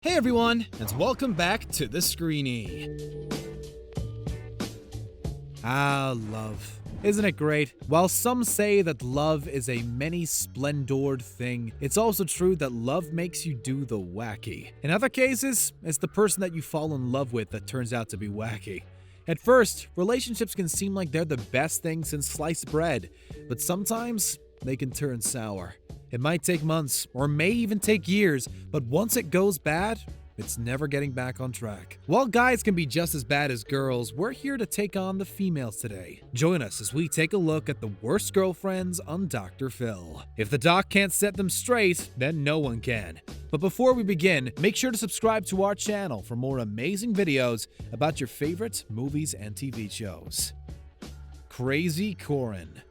Hey everyone, and welcome back to the SCREENY. Love. Isn't it great? While some say that love is a many splendored thing, it's also true that love makes you do the wacky. In other cases, it's the person that you fall in love with that turns out to be wacky. At first, relationships can seem like they're the best thing since sliced bread, but sometimes they can turn sour. It might take months, or may even take years, but once it goes bad, it's never getting back on track. While guys can be just as bad as girls, we're here to take on the females today. Join us as we take a look at the worst girlfriends on Dr. Phil. If the doc can't set them straight, then no one can. But before we begin, make sure to subscribe to our channel for more amazing videos about your favorite movies and TV shows. Crazy Corin.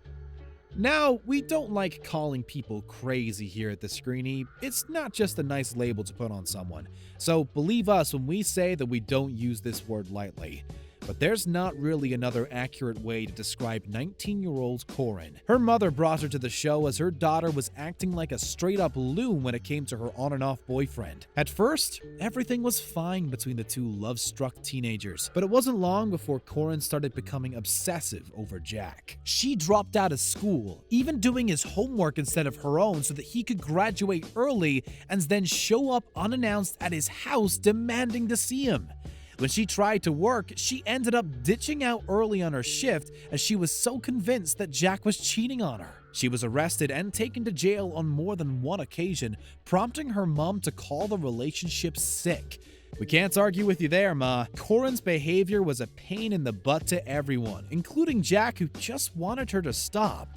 Now, we don't like calling people crazy here at the SCREENY. It's not just a nice label to put on someone. So believe us when we say that we don't use this word lightly. But there's not really another accurate way to describe 19-year-old Corin. Her mother brought her to the show as her daughter was acting like a straight-up loon when it came to her on-and-off boyfriend. At first, everything was fine between the two love-struck teenagers, but it wasn't long before Corin started becoming obsessive over Jack. She dropped out of school, even doing his homework instead of her own so that he could graduate early and then show up unannounced at his house demanding to see him. When she tried to work, she ended up ditching out early on her shift as she was so convinced that Jack was cheating on her. She was arrested and taken to jail on more than one occasion, prompting her mom to call the relationship sick. We can't argue with you there, Ma. Corin's behavior was a pain in the butt to everyone, including Jack, who just wanted her to stop.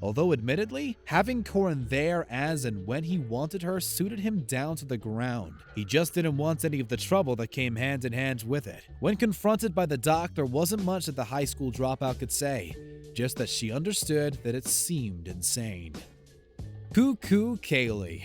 Although admittedly, having Corin there as and when he wanted her suited him down to the ground. He just didn't want any of the trouble that came hand in hand with it. When confronted by the doc, there wasn't much that the high school dropout could say, just that she understood that it seemed insane. COOCOO KAYLEIGH.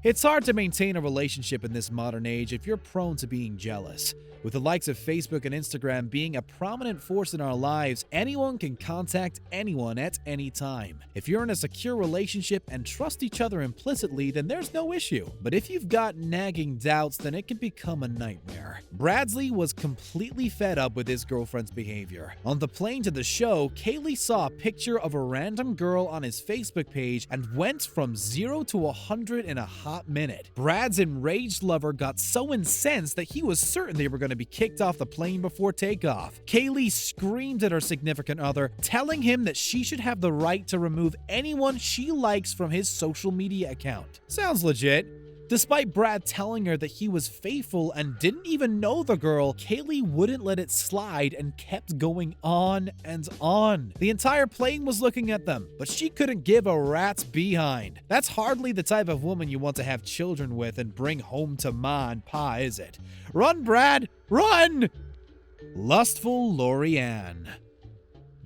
It's hard to maintain a relationship in this modern age if you're prone to being jealous. With the likes of Facebook and Instagram being a prominent force in our lives, anyone can contact anyone at any time. If you're in a secure relationship and trust each other implicitly, then there's no issue. But if you've got nagging doubts, then it can become a nightmare. Bradley was completely fed up with his girlfriend's behavior. On the plane to the show, KAYLEIGH saw a picture of a random girl on his Facebook page and went from 0 to 100 in a hot minute. Brad's enraged lover got so incensed that he was certain they were going to be kicked off the plane before takeoff. KAYLEIGH screamed at her significant other, telling him that she should have the right to remove anyone she likes from his social media account. Sounds legit. Despite Brad telling her that he was faithful and didn't even know the girl, KAYLEIGh wouldn't let it slide and kept going on and on. The entire plane was looking at them, but she couldn't give a rat's behind. That's hardly the type of woman you want to have children with and bring home to Ma and Pa, is it? Run, Brad! Run! Lustful LAURIE-ANN.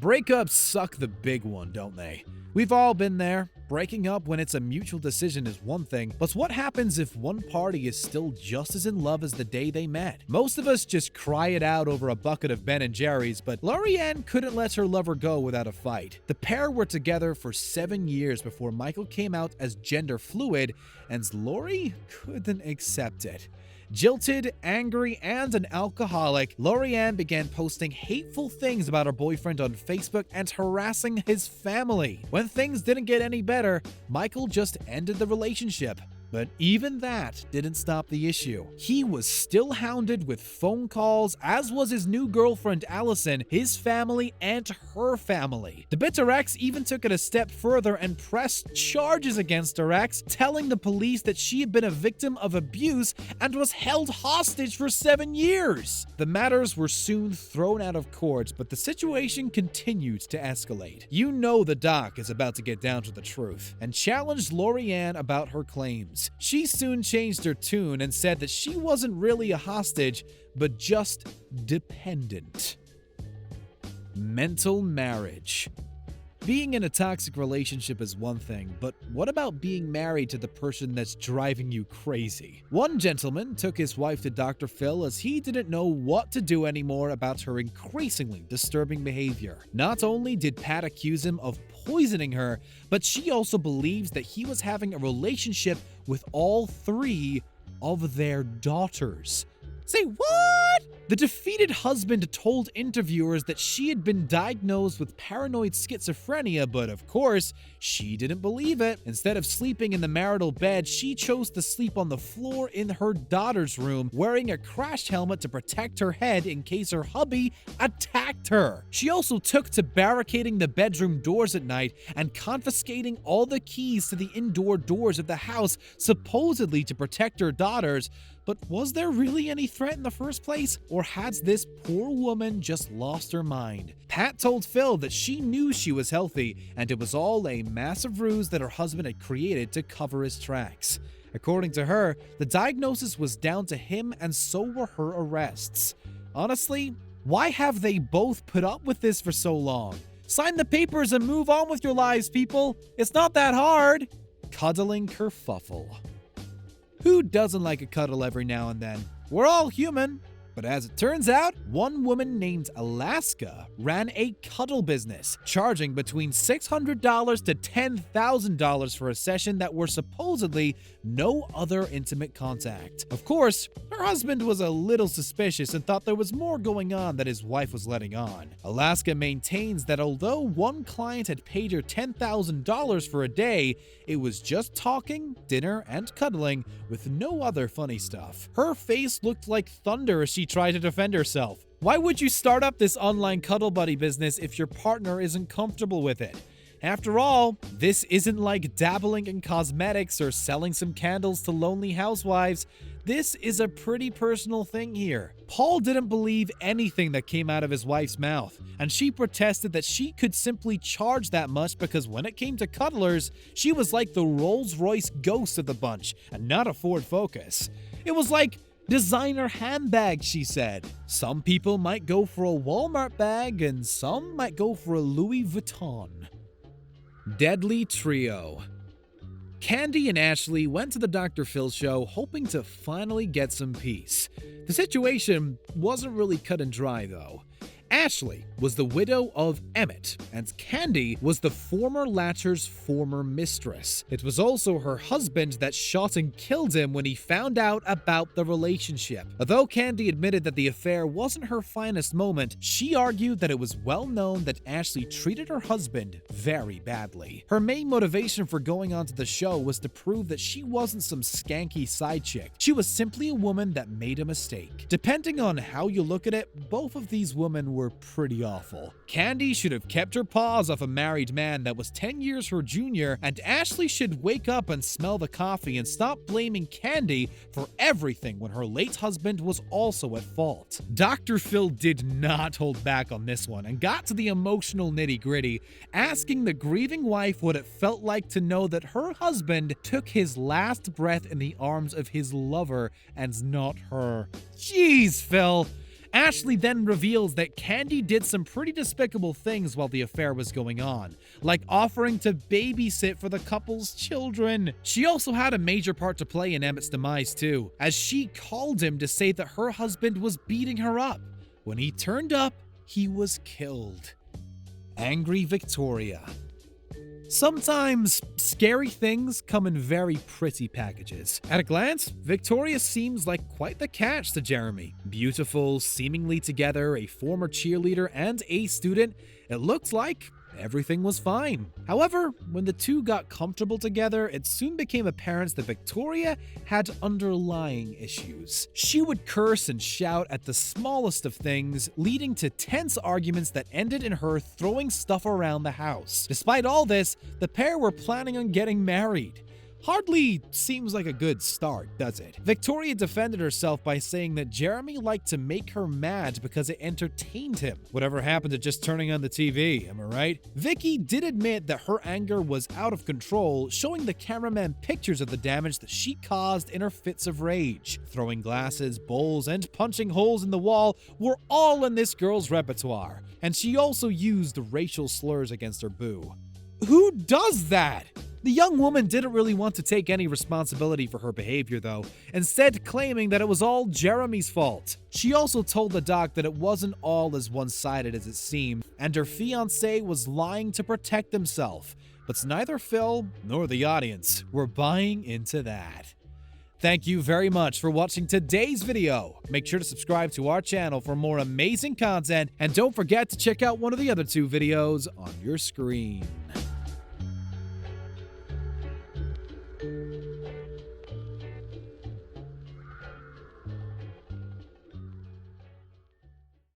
Breakups suck the big one, don't they? We've all been there. Breaking up when it's a mutual decision is one thing, but what happens if one party is still just as in love as the day they met? Most of us just cry it out over a bucket of Ben & Jerry's, but LAURIE-ANN couldn't let her lover go without a fight. The pair were together for 7 years before Michael came out as gender fluid, and Laurie couldn't accept it. Jilted, angry, and an alcoholic, LAURIE-ANN began posting hateful things about her boyfriend on Facebook and harassing his family. When things didn't get any better, Michael just ended the relationship. But even that didn't stop the issue. He was still hounded with phone calls, as was his new girlfriend Allison, his family, and her family. The bitter ex even took it a step further and pressed charges against her ex, telling the police that she had been a victim of abuse and was held hostage for 7 years. The matters were soon thrown out of court, but the situation continued to escalate. You know the doc is about to get down to the truth and challenged LAURIE-ANN about her claims. She soon changed her tune and said that she wasn't really a hostage, but just dependent. Mental marriage. Being in a toxic relationship is one thing, but what about being married to the person that's driving you crazy? One gentleman took his wife to Dr. Phil as he didn't know what to do anymore about her increasingly disturbing behavior. Not only did Pat accuse him of poisoning her, but she also believes that he was having a relationship with all 3 of their daughters. Say what? The defeated husband told interviewers that she had been diagnosed with paranoid schizophrenia, but of course, she didn't believe it. Instead of sleeping in the marital bed, she chose to sleep on the floor in her daughter's room, wearing a crash helmet to protect her head in case her hubby attacked her. She also took to barricading the bedroom doors at night and confiscating all the keys to the indoor doors of the house, supposedly to protect her daughters. But was there really any threat in the first place? Or has this poor woman just lost her mind? Pat told Phil that she knew she was healthy, and it was all a massive ruse that her husband had created to cover his tracks. According to her, the diagnosis was down to him, and so were her arrests. Honestly, why have they both put up with this for so long? Sign the papers and move on with your lives, people. It's not that hard. Cuddling kerfuffle. Who doesn't like a cuddle every now and then? We're all human. But as it turns out, one woman named Alaska ran a cuddle business, charging between $600 to $10,000 for a session that were supposedly no other intimate contact. Of course, her husband was a little suspicious and thought there was more going on that his wife was letting on. Alaska maintains that although one client had paid her $10,000 for a day, it was just talking, dinner, and cuddling with no other funny stuff. Her face looked like thunder as she tried to defend herself. Why would you start up this online cuddle buddy business if your partner isn't comfortable with it? After all, this isn't like dabbling in cosmetics or selling some candles to lonely housewives. This is a pretty personal thing here. Paul didn't believe anything that came out of his wife's mouth, and she protested that she could simply charge that much because when it came to cuddlers, she was like the Rolls-Royce ghost of the bunch and not a Ford Focus. It was like designer handbags, she said. Some people might go for a Walmart bag and some might go for a Louis Vuitton. Deadly Trio. Candy and Ashley went to the Dr. Phil show hoping to finally get some peace. The situation wasn't really cut and dry though. Ashley was the widow of Emmett, and Candy was the former Latcher's former mistress. It was also her husband that shot and killed him when he found out about the relationship. Although Candy admitted that the affair wasn't her finest moment, she argued that it was well known that Ashley treated her husband very badly. Her main motivation for going onto the show was to prove that she wasn't some skanky side chick. She was simply a woman that made a mistake. Depending on how you look at it, both of these women were pretty awful. Candy should have kept her paws off a married man that was 10 years her junior, and Ashley should wake up and smell the coffee and stop blaming Candy for everything when her late husband was also at fault. Dr. Phil did not hold back on this one and got to the emotional nitty-gritty, asking the grieving wife what it felt like to know that her husband took his last breath in the arms of his lover and not her. Jeez, Phil. Ashley then reveals that Candy did some pretty despicable things while the affair was going on, like offering to babysit for the couple's children. She also had a major part to play in Emmett's demise too, as she called him to say that her husband was beating her up. When he turned up, he was killed. Angry Victoria. Sometimes, scary things come in very pretty packages. At a glance, Victoria seems like quite the catch to Jeremy. Beautiful, seemingly together, a former cheerleader and a student, it looked like everything was fine. However, when the two got comfortable together, it soon became apparent that Victoria had underlying issues. She would curse and shout at the smallest of things, leading to tense arguments that ended in her throwing stuff around the house. Despite all this, the pair were planning on getting married. Hardly seems like a good start, does it? Victoria defended herself by saying that Jeremy liked to make her mad because it entertained him. Whatever happened to just turning on the TV, am I right? Vicky did admit that her anger was out of control, showing the cameraman pictures of the damage that she caused in her fits of rage. Throwing glasses, bowls, and punching holes in the wall were all in this girl's repertoire, and she also used racial slurs against her boo. Who does that? The young woman didn't really want to take any responsibility for her behavior though, instead claiming that it was all Jeremy's fault. She also told the doc that it wasn't all as one-sided as it seemed, and her fiancé was lying to protect himself, but neither Phil nor the audience were buying into that. Thank you very much for watching today's video. Make sure to subscribe to our channel for more amazing content, and don't forget to check out one of the other 2 videos on your screen.